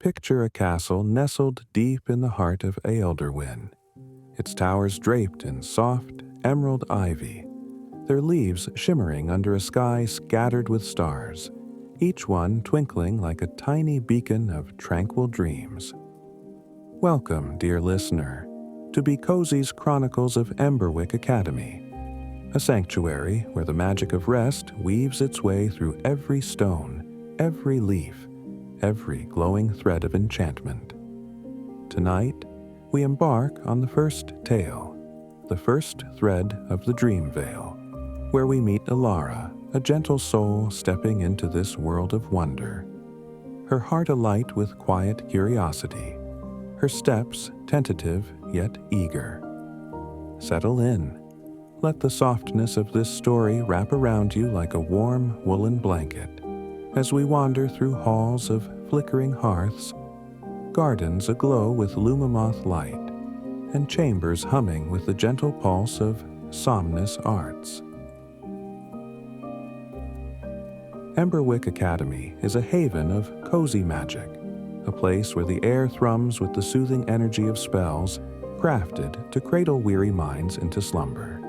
Picture a castle nestled deep in the heart of Ealdorwyn, its towers draped in soft, emerald ivy, their leaves shimmering under a sky scattered with stars, each one twinkling like a tiny beacon of tranquil dreams. Welcome, dear listener, to Be Cozy's Chronicles of Emberwick Academy, a sanctuary where the magic of rest weaves its way through every stone, every leaf, every glowing thread of enchantment. Tonight, we embark on the first tale, the first thread of the Dreamveil, where we meet Elara, a gentle soul stepping into this world of wonder. Her heart alight with quiet curiosity, her steps tentative yet eager. Settle in. Let the softness of this story wrap around you like a warm woolen blanket as we wander through halls of flickering hearths, gardens aglow with lumimoth light, and chambers humming with the gentle pulse of somnous arts. Emberwick Academy is a haven of cozy magic, a place where the air thrums with the soothing energy of spells crafted to cradle weary minds into slumber.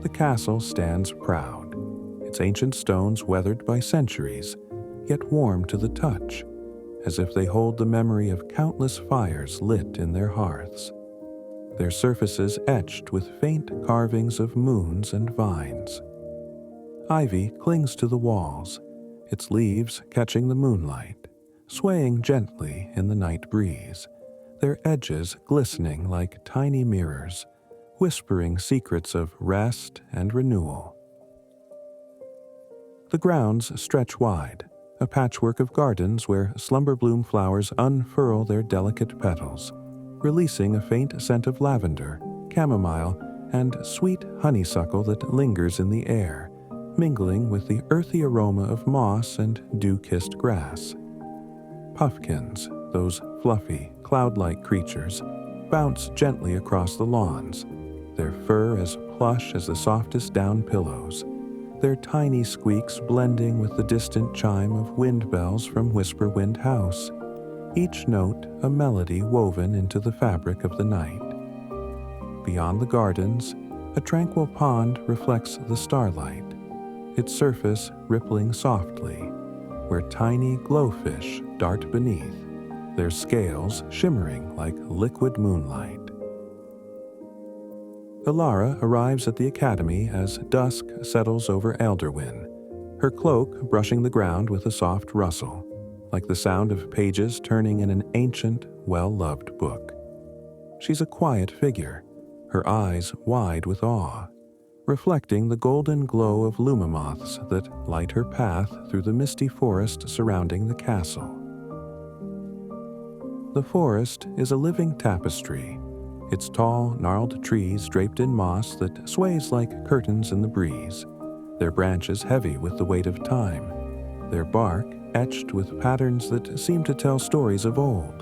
The castle stands proud, its ancient stones weathered by centuries, yet warm to the touch, as if they hold the memory of countless fires lit in their hearths, their surfaces etched with faint carvings of moons and vines. Ivy clings to the walls, its leaves catching the moonlight, swaying gently in the night breeze, their edges glistening like tiny mirrors, whispering secrets of rest and renewal. The grounds stretch wide, a patchwork of gardens where slumber-bloom flowers unfurl their delicate petals, releasing a faint scent of lavender, chamomile, and sweet honeysuckle that lingers in the air, mingling with the earthy aroma of moss and dew-kissed grass. Puffkins, those fluffy, cloud-like creatures, bounce gently across the lawns, their fur as plush as the softest down pillows, their tiny squeaks blending with the distant chime of wind bells from Whisperwind House, each note a melody woven into the fabric of the night. Beyond the gardens, a tranquil pond reflects the starlight, its surface rippling softly, where tiny glowfish dart beneath, their scales shimmering like liquid moonlight. Elara arrives at the academy as dusk settles over Ealdorwyn, her cloak brushing the ground with a soft rustle, like the sound of pages turning in an ancient, well-loved book. She's a quiet figure, her eyes wide with awe, reflecting the golden glow of lumimoths that light her path through the misty forest surrounding the castle. The forest is a living tapestry, its tall, gnarled trees draped in moss that sways like curtains in the breeze, their branches heavy with the weight of time, their bark etched with patterns that seem to tell stories of old.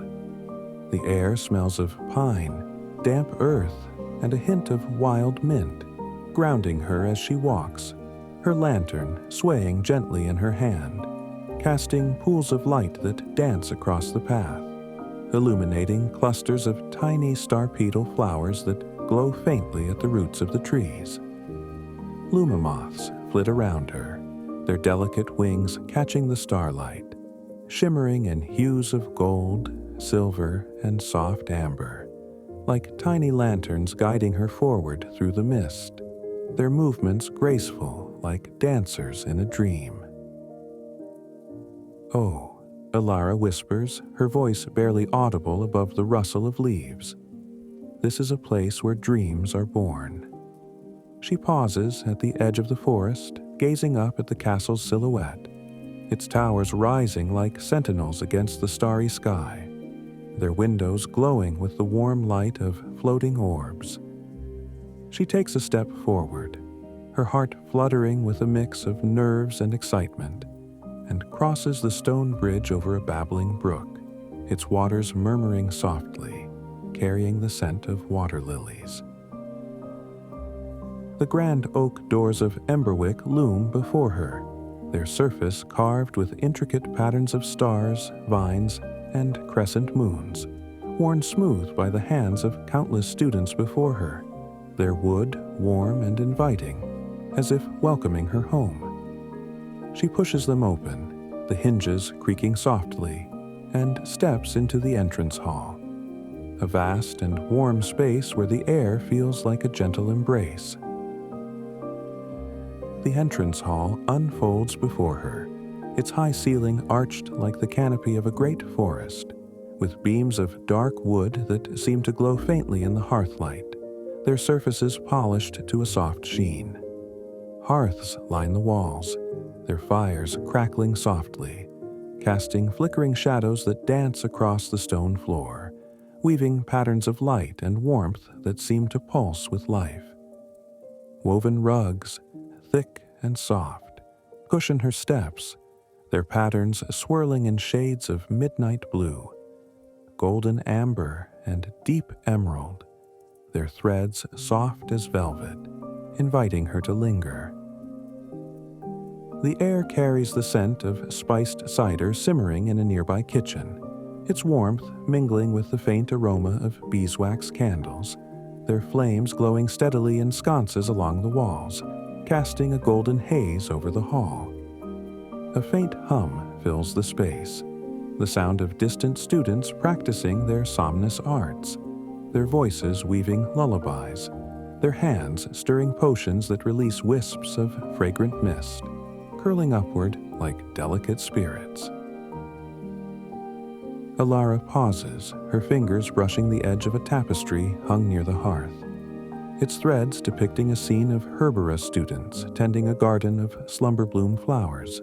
The air smells of pine, damp earth, and a hint of wild mint, grounding her as she walks, her lantern swaying gently in her hand, casting pools of light that dance across the path, illuminating clusters of tiny star-petal flowers that glow faintly at the roots of the trees. Lumimoths flit around her, their delicate wings catching the starlight, shimmering in hues of gold, silver, and soft amber, like tiny lanterns guiding her forward through the mist, their movements graceful like dancers in a dream. "Oh," Elara whispers, her voice barely audible above the rustle of leaves. "This is a place where dreams are born." She pauses at the edge of the forest, gazing up at the castle's silhouette, its towers rising like sentinels against the starry sky, their windows glowing with the warm light of floating orbs. She takes a step forward, her heart fluttering with a mix of nerves and excitement, and crosses the stone bridge over a babbling brook, its waters murmuring softly, carrying the scent of water lilies. The grand oak doors of Emberwick loom before her, their surface carved with intricate patterns of stars, vines, and crescent moons, worn smooth by the hands of countless students before her, their wood warm and inviting, as if welcoming her home. She pushes them open, the hinges creaking softly, and steps into the entrance hall, a vast and warm space where the air feels like a gentle embrace. The entrance hall unfolds before her, its high ceiling arched like the canopy of a great forest, with beams of dark wood that seem to glow faintly in the hearth light, their surfaces polished to a soft sheen. Hearths line the walls, their fires crackling softly, casting flickering shadows that dance across the stone floor, weaving patterns of light and warmth that seem to pulse with life. Woven rugs, thick and soft, cushion her steps, their patterns swirling in shades of midnight blue, golden amber and deep emerald, their threads soft as velvet, inviting her to linger. The air carries the scent of spiced cider simmering in a nearby kitchen, its warmth mingling with the faint aroma of beeswax candles, their flames glowing steadily in sconces along the walls, casting a golden haze over the hall. A faint hum fills the space, the sound of distant students practicing their somnus arts, their voices weaving lullabies, their hands stirring potions that release wisps of fragrant mist, curling upward like delicate spirits. Elara pauses, her fingers brushing the edge of a tapestry hung near the hearth, its threads depicting a scene of Herbera students tending a garden of slumber-bloom flowers,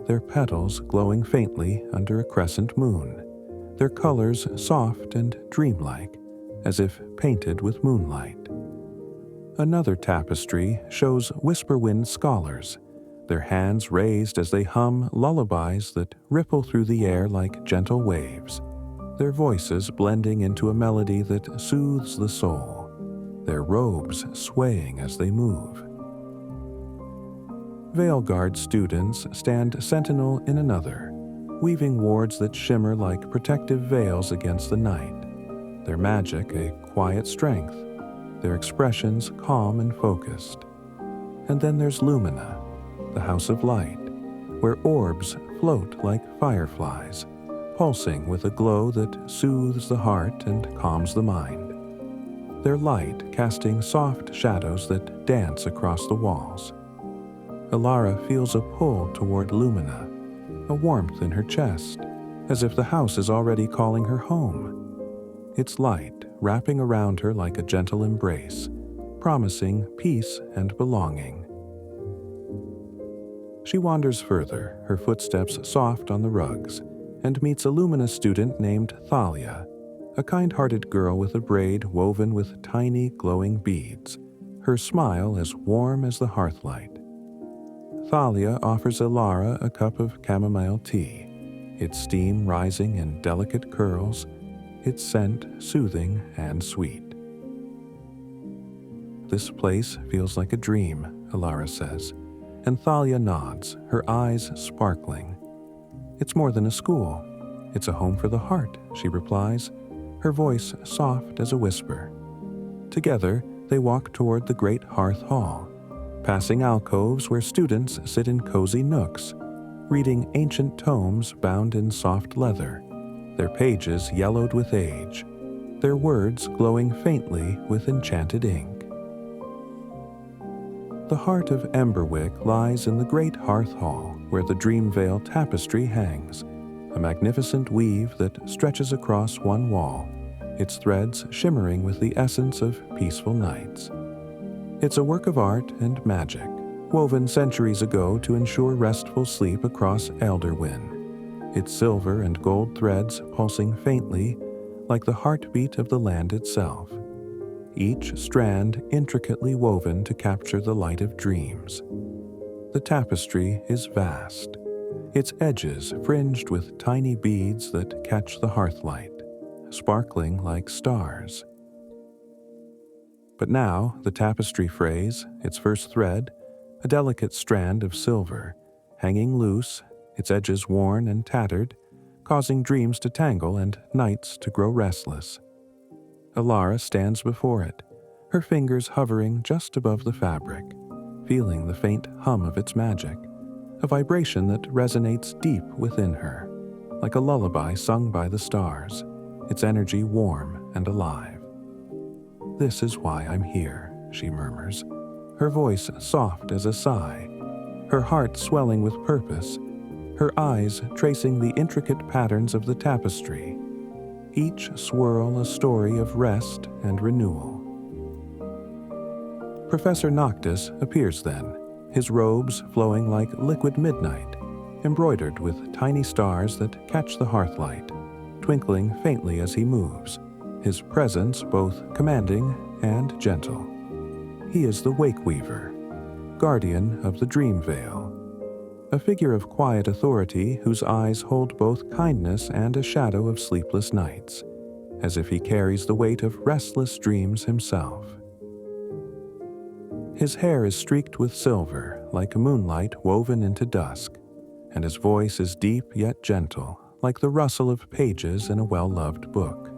their petals glowing faintly under a crescent moon, their colors soft and dreamlike, as if painted with moonlight. Another tapestry shows Whisperwind scholars, their hands raised as they hum lullabies that ripple through the air like gentle waves, their voices blending into a melody that soothes the soul, their robes swaying as they move. Veilguard students stand sentinel in another, weaving wards that shimmer like protective veils against the night, their magic a quiet strength, their expressions calm and focused. And then there's Lumina, the House of Light, where orbs float like fireflies, pulsing with a glow that soothes the heart and calms the mind, their light casting soft shadows that dance across the walls. Elara feels a pull toward Lumina, a warmth in her chest, as if the house is already calling her home, its light wrapping around her like a gentle embrace, promising peace and belonging. She wanders further, her footsteps soft on the rugs, and meets a Lumina student named Thalia, a kind-hearted girl with a braid woven with tiny glowing beads, her smile as warm as the hearthlight. Thalia offers Elara a cup of chamomile tea, its steam rising in delicate curls, its scent soothing and sweet. "This place feels like a dream," Elara says, and Thalia nods, her eyes sparkling. "It's more than a school. It's a home for the heart," she replies, her voice soft as a whisper. Together, they walk toward the great hearth hall, passing alcoves where students sit in cozy nooks, reading ancient tomes bound in soft leather, their pages yellowed with age, their words glowing faintly with enchanted ink. The heart of Emberwick lies in the great hearth hall where the Dreamveil Tapestry hangs, a magnificent weave that stretches across one wall, its threads shimmering with the essence of peaceful nights. It's a work of art and magic, woven centuries ago to ensure restful sleep across Elderwyn, its silver and gold threads pulsing faintly like the heartbeat of the land itself, each strand intricately woven to capture the light of dreams. The tapestry is vast, its edges fringed with tiny beads that catch the hearthlight, sparkling like stars. But now the tapestry frays, its first thread, a delicate strand of silver, hanging loose, its edges worn and tattered, causing dreams to tangle and nights to grow restless. Elara stands before it, her fingers hovering just above the fabric, feeling the faint hum of its magic, a vibration that resonates deep within her, like a lullaby sung by the stars, its energy warm and alive. "This is why I'm here," she murmurs, her voice soft as a sigh, her heart swelling with purpose, her eyes tracing the intricate patterns of the tapestry, each swirl a story of rest and renewal. Professor Noctis appears then, his robes flowing like liquid midnight, embroidered with tiny stars that catch the hearthlight, twinkling faintly as he moves, his presence both commanding and gentle. He is the Wake Weaver, guardian of the Dreamveil, a figure of quiet authority whose eyes hold both kindness and a shadow of sleepless nights, as if he carries the weight of restless dreams himself. His hair is streaked with silver, like moonlight woven into dusk, and his voice is deep yet gentle, like the rustle of pages in a well-loved book.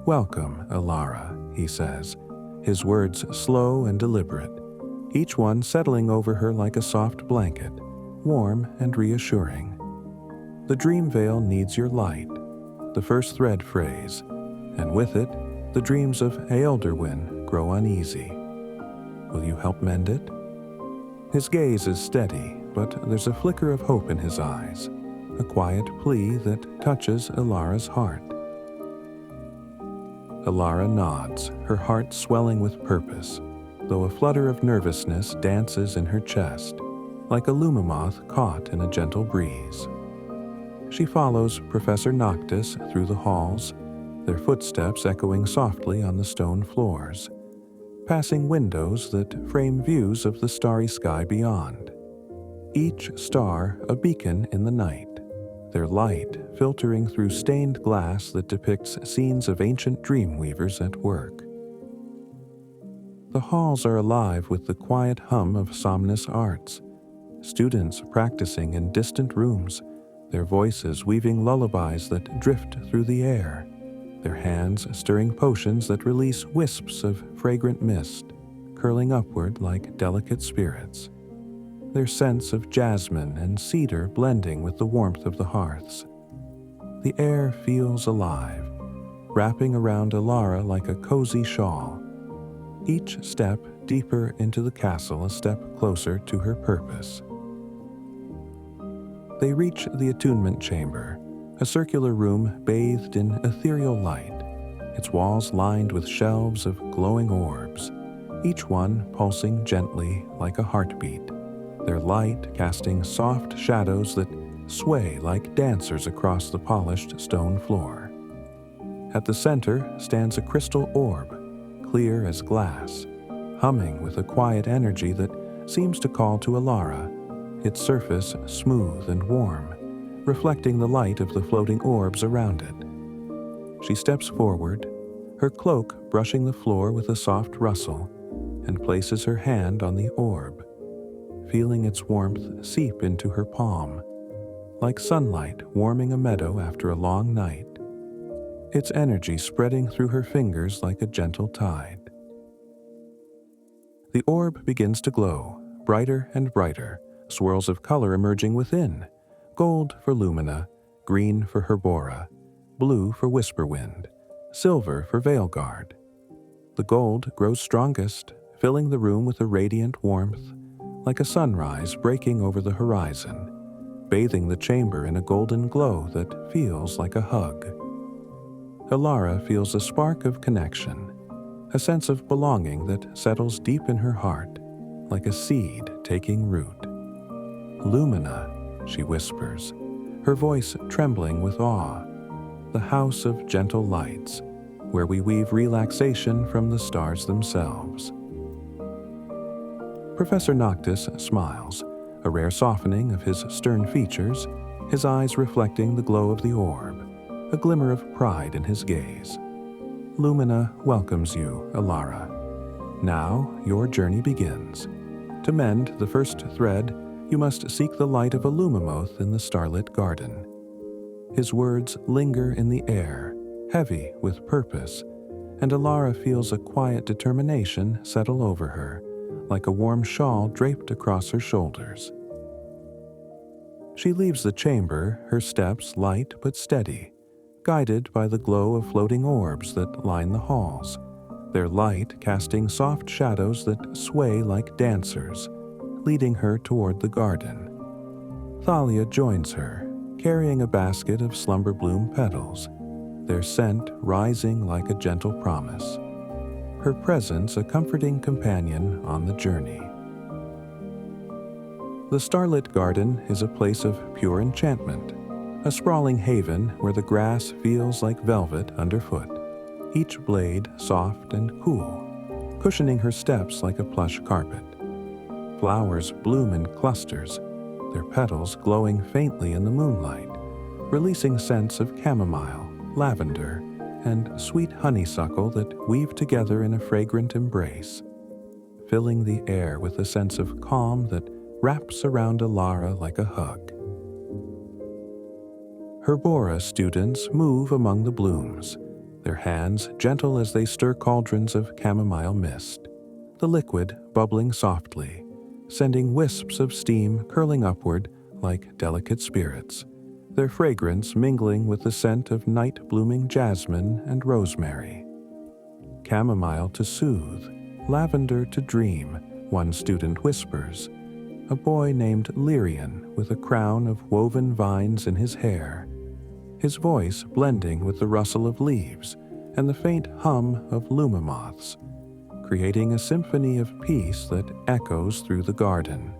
"Welcome, Elara," he says, his words slow and deliberate, each one settling over her like a soft blanket, warm and reassuring. "The Dreamveil needs your light," the first thread phrase, and with it, the dreams of Ealdorwyn grow uneasy. "Will you help mend it?" His gaze is steady, but there's a flicker of hope in his eyes, a quiet plea that touches Elara's heart. Elara nods, her heart swelling with purpose, though a flutter of nervousness dances in her chest, like a lumimoth caught in a gentle breeze. She follows Professor Noctis through the halls, their footsteps echoing softly on the stone floors, passing windows that frame views of the starry sky beyond. Each star a beacon in the night, their light filtering through stained glass that depicts scenes of ancient dream weavers at work. The halls are alive with the quiet hum of somnus arts, students practicing in distant rooms, their voices weaving lullabies that drift through the air, their hands stirring potions that release wisps of fragrant mist, curling upward like delicate spirits, their scents of jasmine and cedar blending with the warmth of the hearths. The air feels alive, wrapping around Elara like a cozy shawl, each step deeper into the castle a step closer to her purpose. They reach the attunement chamber, a circular room bathed in ethereal light, its walls lined with shelves of glowing orbs, each one pulsing gently like a heartbeat, their light casting soft shadows that sway like dancers across the polished stone floor. At the center stands a crystal orb, clear as glass, humming with a quiet energy that seems to call to Elara, its surface smooth and warm, reflecting the light of the floating orbs around it. She steps forward, her cloak brushing the floor with a soft rustle, and places her hand on the orb, feeling its warmth seep into her palm, like sunlight warming a meadow after a long night, its energy spreading through her fingers like a gentle tide. The orb begins to glow, brighter and brighter, swirls of color emerging within, gold for Lumina, green for Herbora, blue for Whisperwind, silver for Veilguard. The gold grows strongest, filling the room with a radiant warmth, like a sunrise breaking over the horizon, bathing the chamber in a golden glow that feels like a hug. Elara feels a spark of connection, a sense of belonging that settles deep in her heart, like a seed taking root. "Lumina," she whispers, her voice trembling with awe, "the house of gentle lights, where we weave relaxation from the stars themselves." Professor Noctis smiles, a rare softening of his stern features, his eyes reflecting the glow of the orb, a glimmer of pride in his gaze. "Lumina welcomes you, Elara. Now your journey begins. To mend the first thread, you must seek the light of a lumimoth in the starlit garden." His words linger in the air, heavy with purpose, and Elara feels a quiet determination settle over her, like a warm shawl draped across her shoulders. She leaves the chamber, her steps light but steady, guided by the glow of floating orbs that line the halls, their light casting soft shadows that sway like dancers, leading her toward the garden. Thalia joins her, carrying a basket of slumber bloom petals, their scent rising like a gentle promise, her presence a comforting companion on the journey. The starlit garden is a place of pure enchantment, a sprawling haven where the grass feels like velvet underfoot, each blade soft and cool, cushioning her steps like a plush carpet. Flowers bloom in clusters, their petals glowing faintly in the moonlight, releasing scents of chamomile, lavender, and sweet honeysuckle that weave together in a fragrant embrace, filling the air with a sense of calm that wraps around Elara like a hug. Herbora students move among the blooms, their hands gentle as they stir cauldrons of chamomile mist, the liquid bubbling softly, sending wisps of steam curling upward like delicate spirits, their fragrance mingling with the scent of night-blooming jasmine and rosemary. Chamomile to soothe, lavender to dream, one student whispers, a boy named Lyrian with a crown of woven vines in his hair, his voice blending with the rustle of leaves and the faint hum of lumimoths, creating a symphony of peace that echoes through the garden.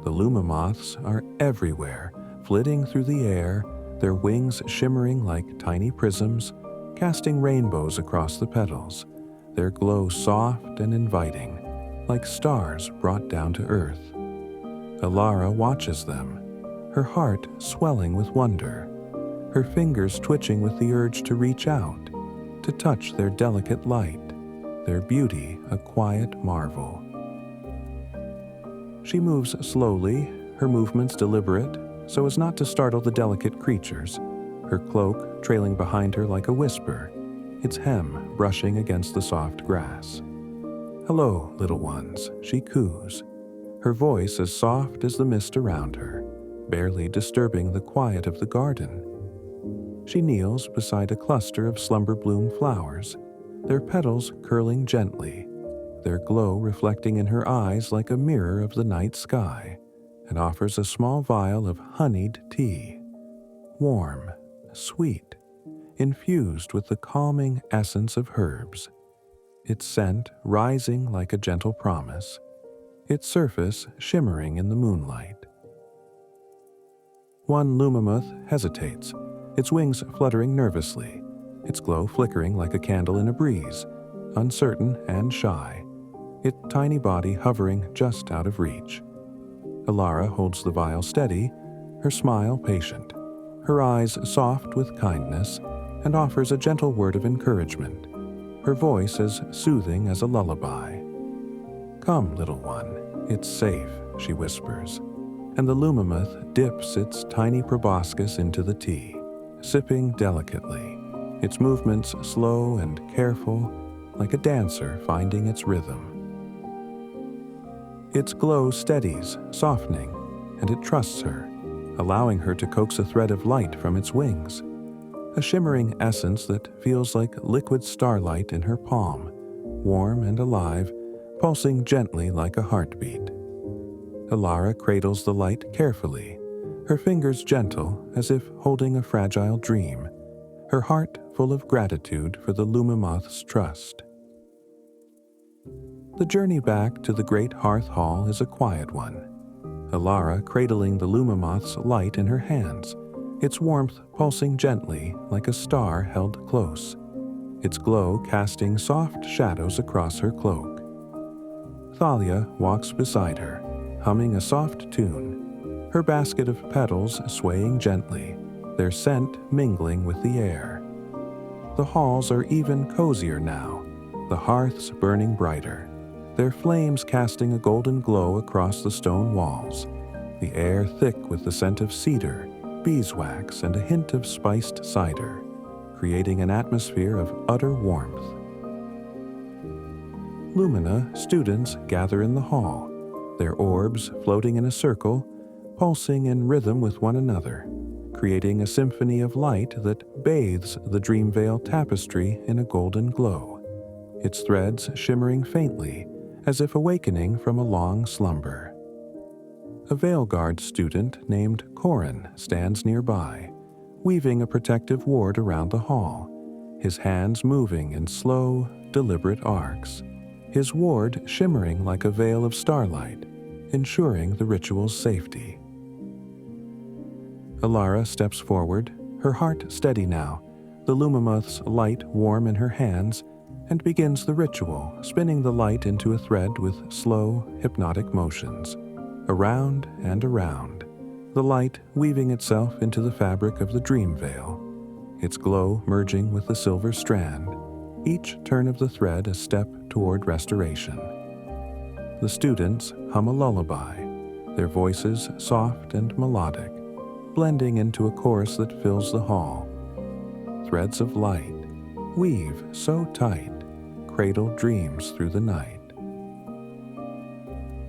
The lumimoths are everywhere, flitting through the air, their wings shimmering like tiny prisms, casting rainbows across the petals, their glow soft and inviting, like stars brought down to earth. Elara watches them, her heart swelling with wonder, her fingers twitching with the urge to reach out, to touch their delicate light, their beauty a quiet marvel. She moves slowly, her movements deliberate, so as not to startle the delicate creatures, her cloak trailing behind her like a whisper, its hem brushing against the soft grass. "Hello, little ones," she coos, her voice as soft as the mist around her, barely disturbing the quiet of the garden. She kneels beside a cluster of slumber bloom flowers, their petals curling gently, their glow reflecting in her eyes like a mirror of the night sky, and offers a small vial of honeyed tea, warm, sweet, infused with the calming essence of herbs, its scent rising like a gentle promise, its surface shimmering in the moonlight. One lumimoth hesitates, its wings fluttering nervously, its glow flickering like a candle in a breeze, uncertain and shy, its tiny body hovering just out of reach. Elara holds the vial steady, her smile patient, her eyes soft with kindness, and offers a gentle word of encouragement, her voice as soothing as a lullaby. "Come, little one, it's safe," she whispers, and the lumimoth dips its tiny proboscis into the tea, sipping delicately, its movements slow and careful, like a dancer finding its rhythm. Its glow steadies, softening, and it trusts her, allowing her to coax a thread of light from its wings, a shimmering essence that feels like liquid starlight in her palm, warm and alive, pulsing gently like a heartbeat. Elara cradles the light carefully, her fingers gentle as if holding a fragile dream, her heart full of gratitude for the lumimoth's trust. The journey back to the great hearth hall is a quiet one, Elara cradling the lumimoth's light in her hands, its warmth pulsing gently like a star held close, its glow casting soft shadows across her cloak. Thalia walks beside her, humming a soft tune, her basket of petals swaying gently, their scent mingling with the air. The halls are even cozier now, the hearths burning brighter, their flames casting a golden glow across the stone walls, the air thick with the scent of cedar, beeswax and a hint of spiced cider, creating an atmosphere of utter warmth. Lumina students gather in the hall, their orbs floating in a circle, pulsing in rhythm with one another, creating a symphony of light that bathes the Dreamveil Tapestry in a golden glow, its threads shimmering faintly as if awakening from a long slumber. A Veilguard student named Corin stands nearby, weaving a protective ward around the hall, his hands moving in slow, deliberate arcs, his ward shimmering like a veil of starlight, ensuring the ritual's safety. Elara steps forward, her heart steady now, the lumimoth's light warm in her hands, and begins the ritual, spinning the light into a thread with slow, hypnotic motions. Around and around, the light weaving itself into the fabric of the Dreamveil, its glow merging with the silver strand, each turn of the thread a step toward restoration. The students hum a lullaby, their voices soft and melodic, blending into a chorus that fills the hall. Threads of light weave so tight, cradle dreams through the night.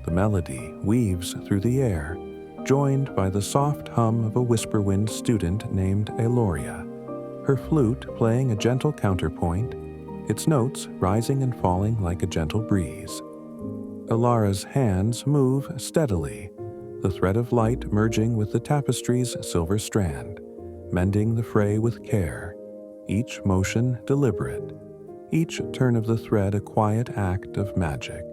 The melody weaves through the air, joined by the soft hum of a whisperwind student named Elara, her flute playing a gentle counterpoint, its notes rising and falling like a gentle breeze. Elara's hands move steadily, the thread of light merging with the tapestry's silver strand, mending the fray with care, each motion deliberate, each turn of the thread a quiet act of magic.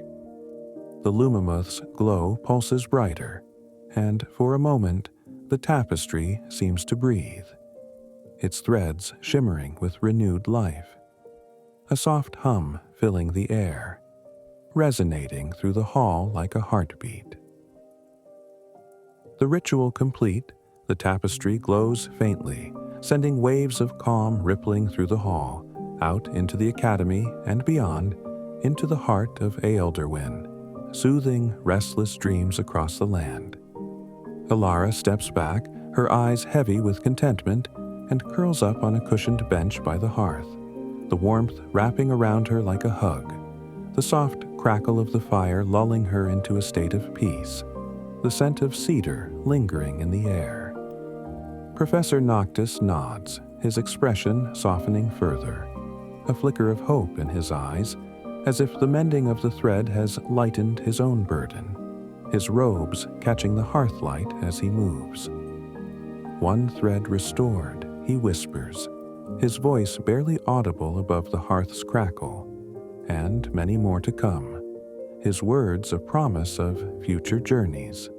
The lumimoth's glow pulses brighter, and for a moment, the tapestry seems to breathe, its threads shimmering with renewed life. A soft hum filling the air, resonating through the hall like a heartbeat. The ritual complete, the tapestry glows faintly, sending waves of calm rippling through the hall, out into the academy and beyond, into the heart of Ealdorwyn, soothing restless dreams across the land. Elara steps back, her eyes heavy with contentment, and curls up on a cushioned bench by the hearth, the warmth wrapping around her like a hug, the soft crackle of the fire lulling her into a state of peace, the scent of cedar lingering in the air. Professor Noctis nods, his expression softening further, a flicker of hope in his eyes, as if the mending of the thread has lightened his own burden, his robes catching the hearth light as he moves. One thread restored, he whispers, his voice barely audible above the hearth's crackle, and many more to come, his words a promise of future journeys.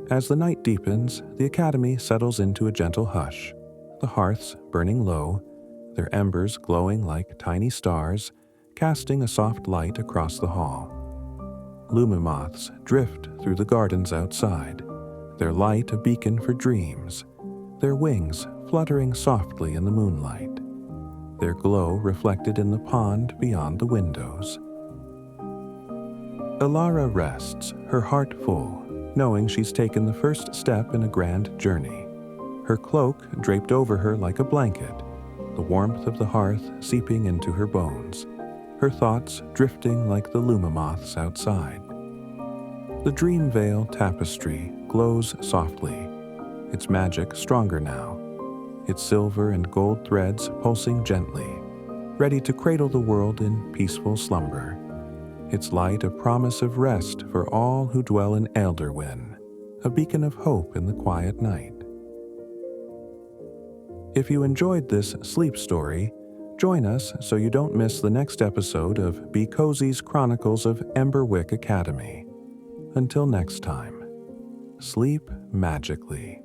As the night deepens, the academy settles into a gentle hush, the hearths burning low, their embers glowing like tiny stars, casting a soft light across the hall. Lumimoths drift through the gardens outside, their light a beacon for dreams, their wings fluttering softly in the moonlight, their glow reflected in the pond beyond the windows. Elara rests, her heart full, knowing she's taken the first step in a grand journey, her cloak draped over her like a blanket, the warmth of the hearth seeping into her bones, her thoughts drifting like the lumimoths outside. The Dreamveil Tapestry glows softly, its magic stronger now, its silver and gold threads pulsing gently, ready to cradle the world in peaceful slumber, its light a promise of rest for all who dwell in Ealdorwyn, a beacon of hope in the quiet night. If you enjoyed this sleep story, join us so you don't miss the next episode of Be Cozy's Chronicles of Emberwick Academy. Until next time, sleep magically.